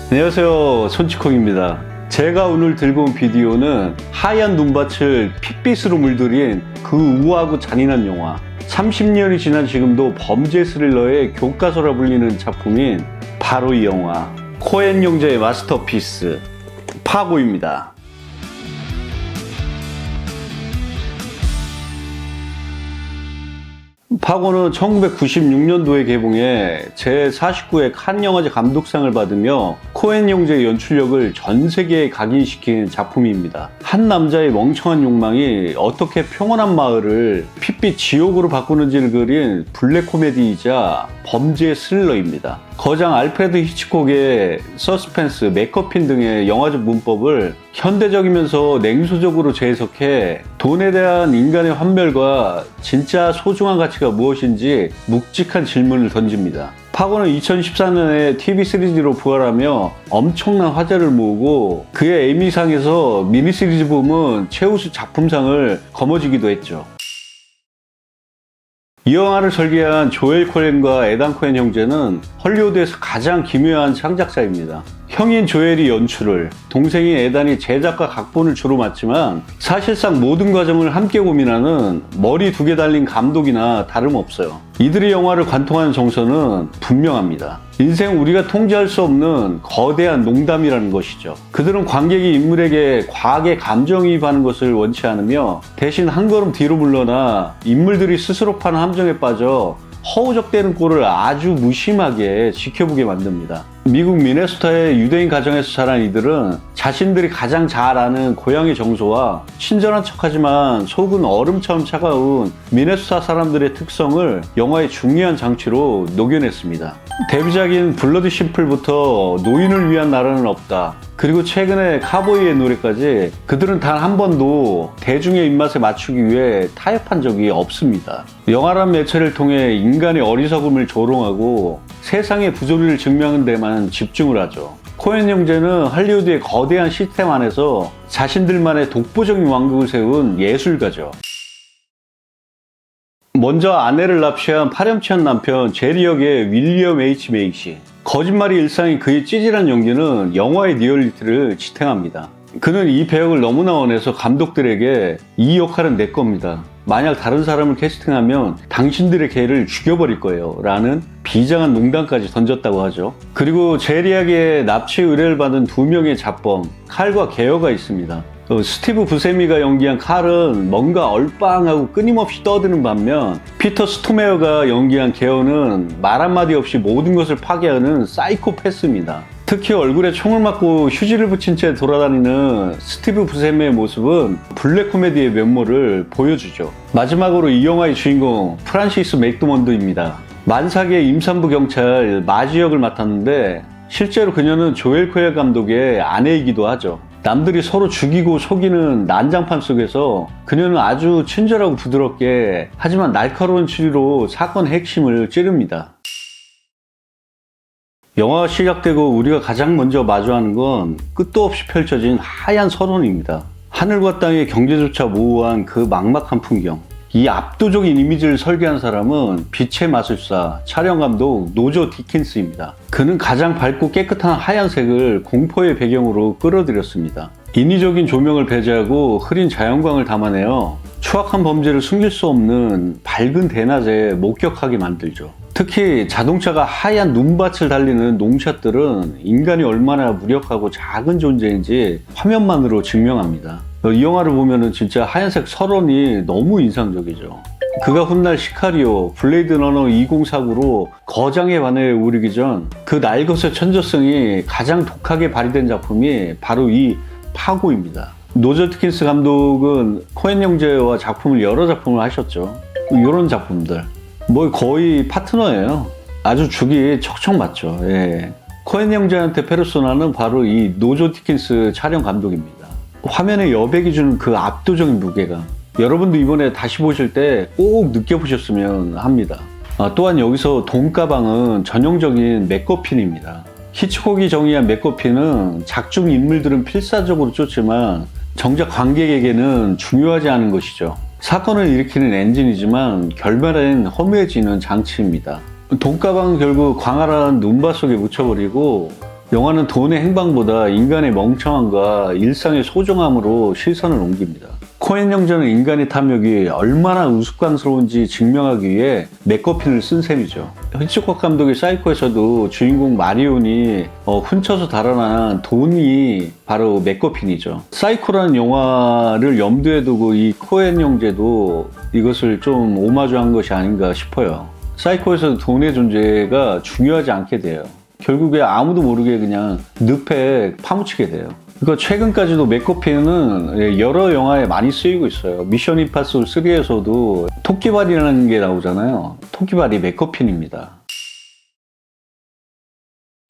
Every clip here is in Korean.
안녕하세요, 손치콩입니다. 제가 오늘 들고 온 비디오는 하얀 눈밭을 핏빛으로 물들인 그 우아하고 잔인한 영화, 30년이 지난 지금도 범죄 스릴러의 교과서라 불리는 작품인 바로 이 영화 코엔 형제의 마스터피스 파고입니다. 파고는 1996년도에 개봉해 제49회 칸 영화제 감독상을 받으며 코엔 형제의 연출력을 전 세계에 각인시킨 작품입니다. 한 남자의 멍청한 욕망이 어떻게 평온한 마을을 핏빛 지옥으로 바꾸는지를 그린 블랙 코미디이자 범죄 스릴러입니다. 거장 알프레드 히치콕의 서스펜스, 맥커핀 등의 영화적 문법을 현대적이면서 냉소적으로 재해석해 돈에 대한 인간의 환멸과 진짜 소중한 가치가 무엇인지 묵직한 질문을 던집니다. 파고는 2014년에 TV 시리즈로 부활하며 엄청난 화제를 모으고 그의 에미상에서 미니 시리즈 부문 최우수 작품상을 거머쥐기도 했죠. 이 영화를 설계한 조엘 코엔과 에단 코엔 형제는 헐리우드에서 가장 기묘한 창작자입니다. 형인 조엘이 연출을, 동생인 에단이 제작과 각본을 주로 맡지만 사실상 모든 과정을 함께 고민하는 머리 두 개 달린 감독이나 다름없어요. 이들이 영화를 관통하는 정서는 분명합니다. 인생 우리가 통제할 수 없는 거대한 농담이라는 것이죠. 그들은 관객이 인물에게 과하게 감정이입하는 것을 원치 않으며 대신 한 걸음 뒤로 물러나 인물들이 스스로 파는 함정에 빠져 허우적대는 꼴을 아주 무심하게 지켜보게 만듭니다. 미국 미네소타의 유대인 가정에서 자란 이들은 자신들이 가장 잘 아는 고향의 정서와 친절한 척하지만 속은 얼음처럼 차가운 미네소타 사람들의 특성을 영화의 중요한 장치로 녹여냈습니다. 데뷔작인 블러드 심플부터 노인을 위한 나라는 없다, 그리고 최근에 카보이의 노래까지 그들은 단 한 번도 대중의 입맛에 맞추기 위해 타협한 적이 없습니다. 영화란 매체를 통해 인간의 어리석음을 조롱하고 세상의 부조리를 증명하는 데만 집중을 하죠. 코엔 형제는 할리우드의 거대한 시스템 안에서 자신들만의 독보적인 왕국을 세운 예술가죠. 먼저 아내를 납치한 파렴치한 남편 제리 역의 윌리엄 H. 메이시. 거짓말이 일상인 그의 찌질한 연기는 영화의 리얼리티를 지탱합니다. 그는 이 배역을 너무나 원해서 감독들에게 이 역할은 내 겁니다, 만약 다른 사람을 캐스팅하면 당신들의 개를 죽여버릴 거예요 라는 비장한 농담까지 던졌다고 하죠. 그리고 제리에게 납치 의뢰를 받은 두 명의 잡범 칼과 게어가 있습니다. 스티브 부세미가 연기한 칼은 뭔가 얼빵하고 끊임없이 떠드는 반면 피터 스토메어가 연기한 게어는 말 한마디 없이 모든 것을 파괴하는 사이코패스입니다. 특히 얼굴에 총을 맞고 휴지를 붙인 채 돌아다니는 스티브 부세미의 모습은 블랙 코미디의 면모를 보여주죠. 마지막으로 이 영화의 주인공 프란시스 맥도먼드입니다. 만삭의 임산부 경찰 마지 역을 맡았는데 실제로 그녀는 조엘 코엔 감독의 아내이기도 하죠. 남들이 서로 죽이고 속이는 난장판 속에서 그녀는 아주 친절하고 부드럽게 하지만 날카로운 추리로 사건의 핵심을 찌릅니다. 영화가 시작되고 우리가 가장 먼저 마주하는 건 끝도 없이 펼쳐진 하얀 설원입니다. 하늘과 땅의 경계조차 모호한 그 막막한 풍경. 이 압도적인 이미지를 설계한 사람은 빛의 마술사, 촬영감독 노조 디킨스입니다. 그는 가장 밝고 깨끗한 하얀색을 공포의 배경으로 끌어들였습니다. 인위적인 조명을 배제하고 흐린 자연광을 담아내어 추악한 범죄를 숨길 수 없는 밝은 대낮에 목격하게 만들죠. 특히 자동차가 하얀 눈밭을 달리는 농샷들은 인간이 얼마나 무력하고 작은 존재인지 화면만으로 증명합니다. 이 영화를 보면은 진짜 하얀색 설원이 너무 인상적이죠. 그가 훗날 시카리오, 블레이드 러너 2049로 거장의 반해에 오르기 전 그 날것의 천재성이 가장 독하게 발휘된 작품이 바로 이 파고입니다. 노저 디킨스 감독은 코엔 형제와 작품을 여러 작품을 하셨죠. 이런 작품들 거의 파트너예요. 아주 죽이 척척 맞죠. 예. 코엔 형제한테 페르소나는 바로 이 노저 디킨스 촬영 감독입니다. 화면에 여백이 주는 그 압도적인 무게감, 여러분도 이번에 다시 보실 때 꼭 느껴보셨으면 합니다. 또한 여기서 돈가방은 전형적인 맥거핀입니다. 히치콕이 정의한 맥거핀은 작중 인물들은 필사적으로 쫓지만 정작 관객에게는 중요하지 않은 것이죠. 사건을 일으키는 엔진이지만 결말엔 허무해지는 장치입니다. 돈가방은 결국 광활한 눈밭 속에 묻혀버리고 영화는 돈의 행방보다 인간의 멍청함과 일상의 소중함으로 시선을 옮깁니다. 코엔 형제는 인간의 탐욕이 얼마나 우스꽝스러운지 증명하기 위해 맥거핀을 쓴 셈이죠. 히치콕 감독의 사이코에서도 주인공 마리온이 훔쳐서 달아난 돈이 바로 맥거핀이죠. 사이코라는 영화를 염두에 두고 이 코엔 형제도 이것을 좀 오마주한 것이 아닌가 싶어요. 사이코에서도 돈의 존재가 중요하지 않게 돼요. 결국에 아무도 모르게 그냥 늪에 파묻히게 돼요. 그러니까 최근까지도 맥거핀은 여러 영화에 많이 쓰이고 있어요. 미션 임파서블 3에서도 토끼발이라는 게 나오잖아요. 토끼발이 맥거핀입니다.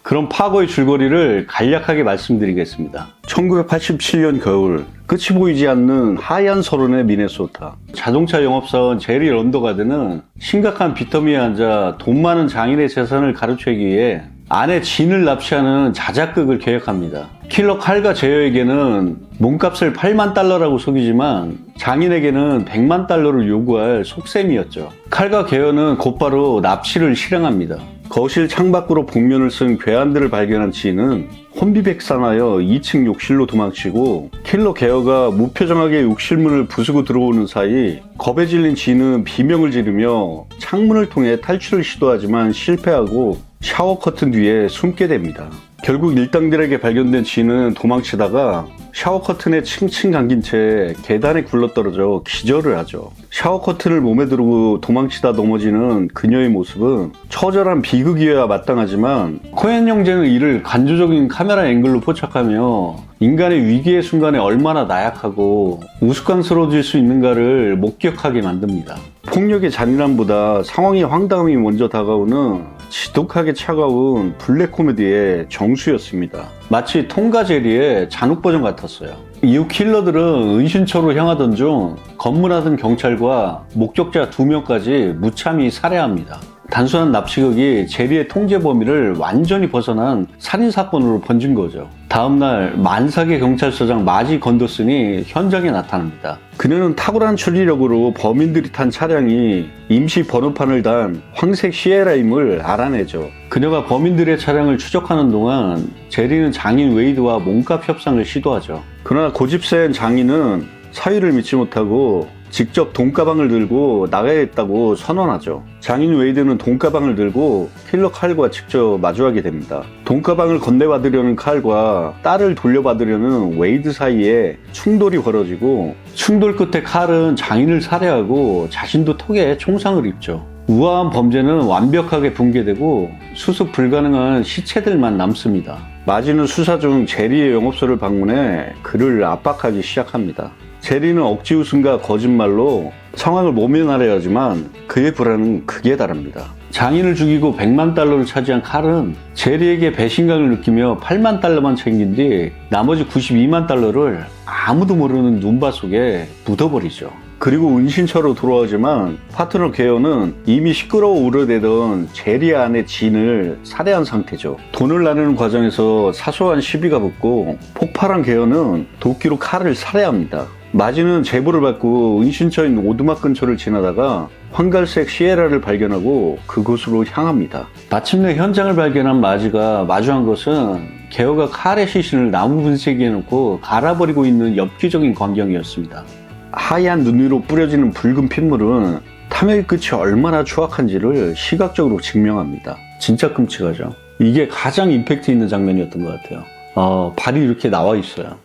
그럼 파고의 줄거리를 간략하게 말씀드리겠습니다. 1987년 겨울, 끝이 보이지 않는 하얀 서론의 미네소타. 자동차 영업사원 제리 런더가드는 심각한 빚더미에 앉아 돈 많은 장인의 재산을 가로채기 위해 아내 진을 납치하는 자작극을 계획합니다. 킬러 칼과 제어에게는 몸값을 8만 달러라고 속이지만 장인에게는 100만 달러를 요구할 속셈이었죠. 칼과 게어는 곧바로 납치를 실행합니다. 거실 창밖으로 복면을 쓴 괴한들을 발견한 진은 혼비백산하여 2층 욕실로 도망치고 킬러 게어가 무표정하게 욕실문을 부수고 들어오는 사이 겁에 질린 진은 비명을 지르며 창문을 통해 탈출을 시도하지만 실패하고 샤워 커튼 뒤에 숨게 됩니다. 결국 일당들에게 발견된 진은 도망치다가 샤워 커튼에 칭칭 감긴 채 계단에 굴러떨어져 기절을 하죠. 샤워 커튼을 몸에 두르고 도망치다 넘어지는 그녀의 모습은 처절한 비극이어야 마땅하지만 코엔 형제는 이를 간조적인 카메라 앵글로 포착하며 인간의 위기의 순간에 얼마나 나약하고 우스꽝스러워질 수 있는가를 목격하게 만듭니다. 폭력의 잔인함보다 상황의 황당함이 먼저 다가오는 지독하게 차가운 블랙 코미디의 정수였습니다. 마치 톰과 제리의 잔혹 버전 같았어요. 이후 킬러들은 은신처로 향하던 중 검문하던 경찰과 목격자 2명까지 무참히 살해합니다. 단순한 납치극이 제리의 통제 범위를 완전히 벗어난 살인사건으로 번진 거죠. 다음날 만삭의 경찰서장 마지 건더슨이 현장에 나타납니다. 그녀는 탁월한 추리력으로 범인들이 탄 차량이 임시 번호판을 단 황색 시에라임을 알아내죠. 그녀가 범인들의 차량을 추적하는 동안 제리는 장인 웨이드와 몸값 협상을 시도하죠. 그러나 고집센 장인은 사위를 믿지 못하고 직접 돈가방을 들고 나가야겠다고 선언하죠. 장인 웨이드는 돈가방을 들고 킬러 칼과 직접 마주하게 됩니다. 돈가방을 건네받으려는 칼과 딸을 돌려받으려는 웨이드 사이에 충돌이 벌어지고 충돌 끝에 칼은 장인을 살해하고 자신도 턱에 총상을 입죠. 우아한 범죄는 완벽하게 붕괴되고 수습 불가능한 시체들만 남습니다. 마지는 수사 중 제리의 영업소를 방문해 그를 압박하기 시작합니다. 제리는 억지 웃음과 거짓말로 상황을 모면하려 하지만 그의 불안은 극에 달합니다. 장인을 죽이고 100만 달러를 차지한 칼은 제리에게 배신감을 느끼며 8만 달러만 챙긴 뒤 나머지 92만 달러를 아무도 모르는 눈밭 속에 묻어버리죠. 그리고 은신처로 돌아오지만 파트너 게어는 이미 시끄러워 우러대던 제리 아내 진을 살해한 상태죠. 돈을 나누는 과정에서 사소한 시비가 붙고 폭발한 게어는 도끼로 칼을 살해합니다. 마지는 제보를 받고 은신처인 오두막 근처를 지나다가 황갈색 시에라를 발견하고 그곳으로 향합니다. 마침내 현장을 발견한 마지가 마주한 것은 게어가 칼의 시신을 나무 분쇄기에 넣고 갈아버리고 있는 엽기적인 광경이었습니다. 하얀 눈 위로 뿌려지는 붉은 핏물은 탐욕의 끝이 얼마나 추악한지를 시각적으로 증명합니다. 진짜 끔찍하죠. 이게 가장 임팩트 있는 장면이었던 것 같아요. 발이 이렇게 나와 있어요.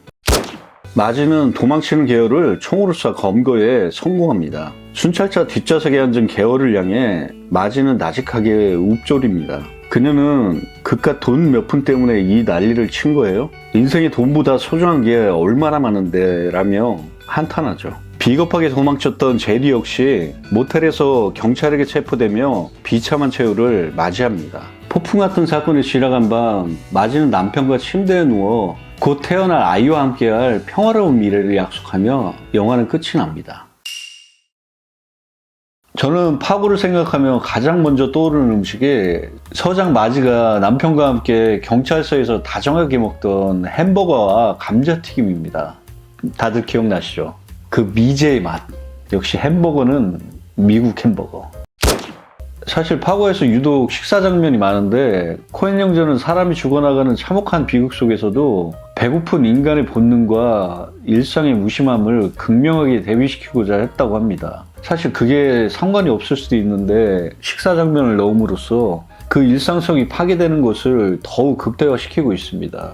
마지는 도망치는 게어를 총으로 쏴 검거에 성공합니다. 순찰차 뒷좌석에 앉은 게어를 향해 마지는 나직하게 웁조립니다. 그녀는 그깟 돈 몇 푼 때문에 이 난리를 친 거예요? 인생에 돈보다 소중한 게 얼마나 많은데 라며 한탄하죠. 비겁하게 도망쳤던 제리 역시 모텔에서 경찰에게 체포되며 비참한 최후를 맞이합니다. 폭풍 같은 사건이 지나간 밤 마지는 남편과 침대에 누워 곧 태어날 아이와 함께할 평화로운 미래를 약속하며 영화는 끝이 납니다. 저는 파고를 생각하면 가장 먼저 떠오르는 음식이 서장 마지가 남편과 함께 경찰서에서 다정하게 먹던 햄버거와 감자튀김입니다. 다들 기억나시죠? 그 미제의 맛. 역시 햄버거는 미국 햄버거. 사실 파고에서 유독 식사 장면이 많은데 코엔 형제는 사람이 죽어나가는 참혹한 비극 속에서도 배고픈 인간의 본능과 일상의 무심함을 극명하게 대비시키고자 했다고 합니다. 사실 그게 상관이 없을 수도 있는데 식사 장면을 넣음으로써 그 일상성이 파괴되는 것을 더욱 극대화시키고 있습니다.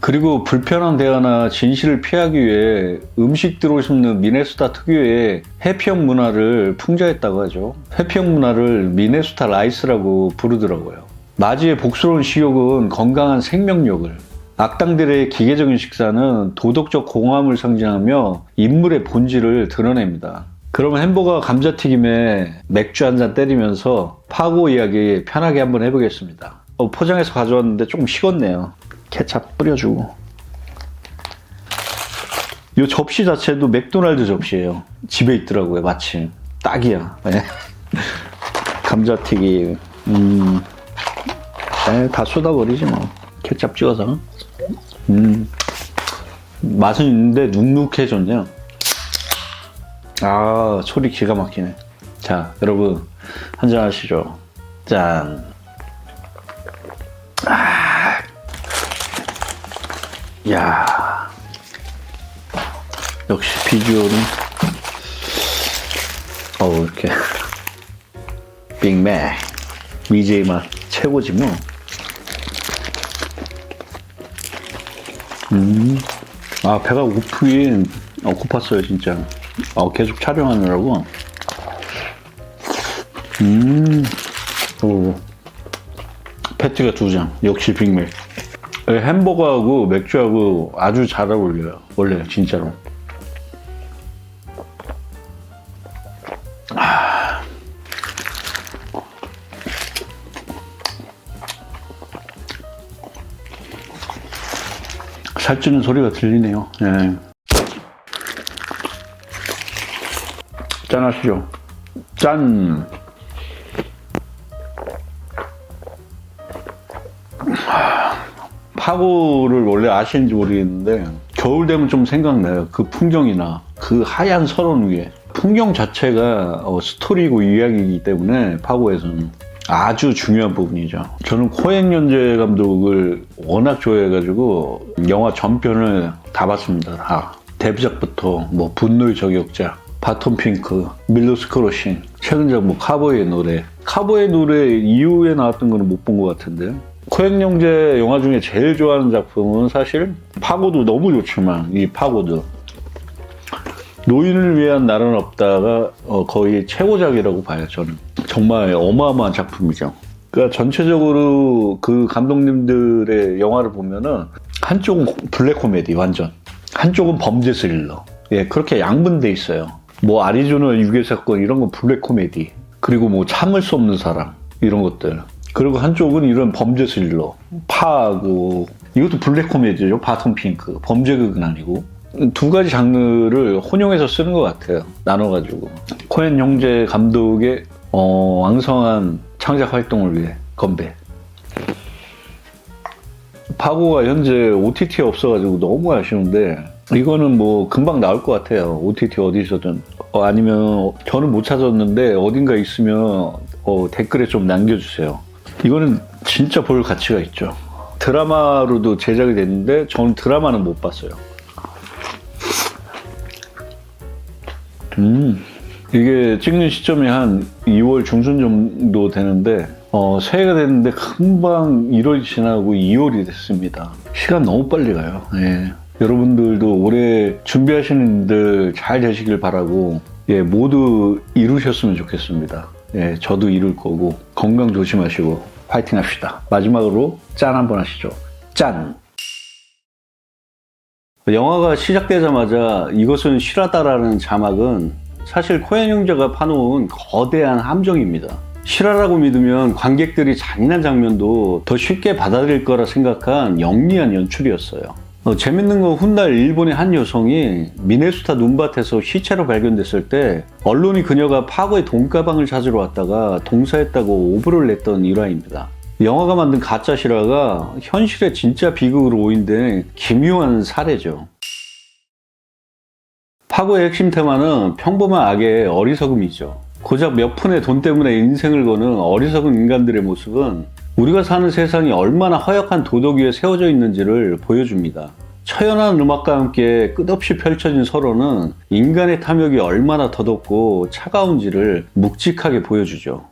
그리고 불편한 대화나 진실을 피하기 위해 음식들을 씹는 미네소타 특유의 해평 문화를 풍자했다고 하죠. 해평 문화를 미네소타 라이스라고 부르더라고요. 마지의 복스러운 식욕은 건강한 생명력을, 악당들의 기계적인 식사는 도덕적 공허함을 상징하며 인물의 본질을 드러냅니다. 그러면 햄버거 감자튀김에 맥주 한 잔 때리면서 파고 이야기 편하게 한번 해보겠습니다. 포장해서 가져왔는데 조금 식었네요. 케찹 뿌려주고. 이 접시 자체도 맥도날드 접시예요. 집에 있더라고요, 마침. 딱이야. 네. 감자튀김. 다 쏟아버리지 뭐. 케찹 찍어서. 맛은 있는데 눅눅해졌네요. 아, 소리 기가 막히네. 자, 여러분 한잔 하시죠. 짠. 야, 역시 비주얼은 이렇게 빅맥 BJ 맛 최고지 뭐. 아, 배가 고프긴 고팠어요 진짜. 계속 촬영하느라고. 패티가 2장 역시 빅맥. 햄버거하고 맥주하고 아주 잘 어울려요. 원래 진짜로. 살찌는 소리가 들리네요. 네. 짠 하시죠. 짠. 파고를 원래 아시는지 모르겠는데 겨울 되면 좀 생각나요. 그 풍경이나 그 하얀 설원 위에 풍경 자체가 스토리고 이야기이기 때문에 파고에서는 아주 중요한 부분이죠. 저는 코엔 연재 감독을 워낙 좋아해가지고 영화 전편을 다 봤습니다. 다. 데뷔작부터 뭐 분노의 저격자, 바톤 핑크, 밀로스 크로싱, 최근작 뭐 카보이의 노래. 카보이의 노래 이후에 나왔던 거는 못 본 것 같은데. 코엔 형제 영화 중에 제일 좋아하는 작품은 사실 파고도 너무 좋지만 이 파고도 노인을 위한 나라는 없다가 거의 최고작이라고 봐요. 저는 정말 어마어마한 작품이죠. 그러니까 전체적으로 그 감독님들의 영화를 보면은 한쪽은 블랙 코미디 완전, 한쪽은 범죄 스릴러. 예, 그렇게 양분돼 있어요. 뭐 아리조나 유괴 사건 이런 건 블랙 코미디, 그리고 뭐 참을 수 없는 사랑 이런 것들. 그리고 한쪽은 이런 범죄 스릴러, 파고 이것도 블랙 코미디죠. 바톤 핑크, 범죄극은 아니고. 두 가지 장르를 혼용해서 쓰는 것 같아요. 나눠가지고. 코엔 형제 감독의 왕성한 창작 활동을 위해 건배. 파고가 현재 OTT에 없어가지고 너무 아쉬운데 이거는 뭐 금방 나올 것 같아요. OTT 어디서든. 아니면 저는 못 찾았는데 어딘가 있으면 댓글에 좀 남겨주세요. 이거는 진짜 볼 가치가 있죠. 드라마로도 제작이 됐는데 저는 드라마는 못 봤어요. 이게 찍는 시점이 한 2월 중순 정도 되는데 새해가 됐는데 금방 1월이 지나고 2월이 됐습니다. 시간 너무 빨리 가요. 예. 여러분들도 올해 준비하시는 분들 잘 되시길 바라고, 예, 모두 이루셨으면 좋겠습니다. 예, 저도 이룰 거고 건강 조심하시고 파이팅 합시다. 마지막으로 짠 한번 하시죠. 짠! 영화가 시작되자마자 이것은 실화다라는 자막은 사실 코엔 형제가 파놓은 거대한 함정입니다. 실화라고 믿으면 관객들이 잔인한 장면도 더 쉽게 받아들일 거라 생각한 영리한 연출이었어요. 재밌는 건 훗날 일본의 한 여성이 미네소타 눈밭에서 시체로 발견됐을 때 언론이 그녀가 파고의 돈가방을 찾으러 왔다가 동사했다고 오보를 냈던 일화입니다. 영화가 만든 가짜 실화가 현실의 진짜 비극으로 오인된 기묘한 사례죠. 파고의 핵심 테마는 평범한 악의 어리석음이죠. 고작 몇 푼의 돈 때문에 인생을 거는 어리석은 인간들의 모습은 우리가 사는 세상이 얼마나 허약한 도덕 위에 세워져 있는지를 보여줍니다. 처연한 음악과 함께 끝없이 펼쳐진 서론은 인간의 탐욕이 얼마나 더덥고 차가운지를 묵직하게 보여주죠.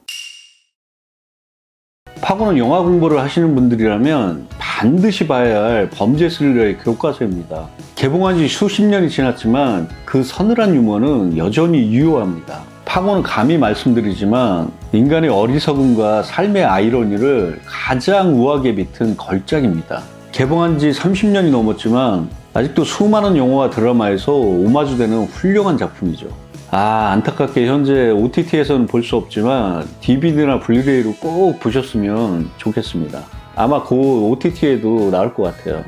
파고는 영화 공부를 하시는 분들이라면 반드시 봐야 할 범죄 스릴러의 교과서입니다. 개봉한 지 수십 년이 지났지만 그 서늘한 유머는 여전히 유효합니다. 파고는 감히 말씀드리지만 인간의 어리석음과 삶의 아이러니를 가장 우아하게 비튼 걸작입니다. 개봉한 지 30년이 넘었지만 아직도 수많은 영화와 드라마에서 오마주되는 훌륭한 작품이죠. 안타깝게 현재 OTT에서는 볼 수 없지만 DVD나 블루레이로 꼭 보셨으면 좋겠습니다. 아마 곧 OTT에도 나올 것 같아요.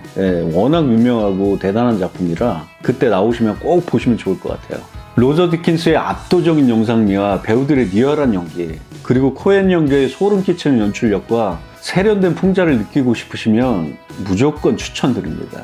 워낙 유명하고 대단한 작품이라 그때 나오시면 꼭 보시면 좋을 것 같아요. 로저 디킨스의 압도적인 영상미와 배우들의 리얼한 연기, 그리고 코엔 형제의 소름 끼치는 연출력과 세련된 풍자를 느끼고 싶으시면 무조건 추천드립니다.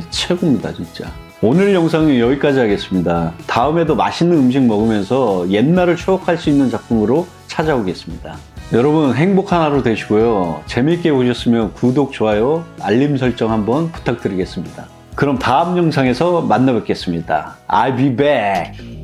최고입니다, 진짜. 오늘 영상은 여기까지 하겠습니다. 다음에도 맛있는 음식 먹으면서 옛날을 추억할 수 있는 작품으로 찾아오겠습니다. 여러분 행복한 하루 되시고요. 재밌게 보셨으면 구독, 좋아요, 알림 설정 한번 부탁드리겠습니다. 그럼 다음 영상에서 만나 뵙겠습니다. I'll be back.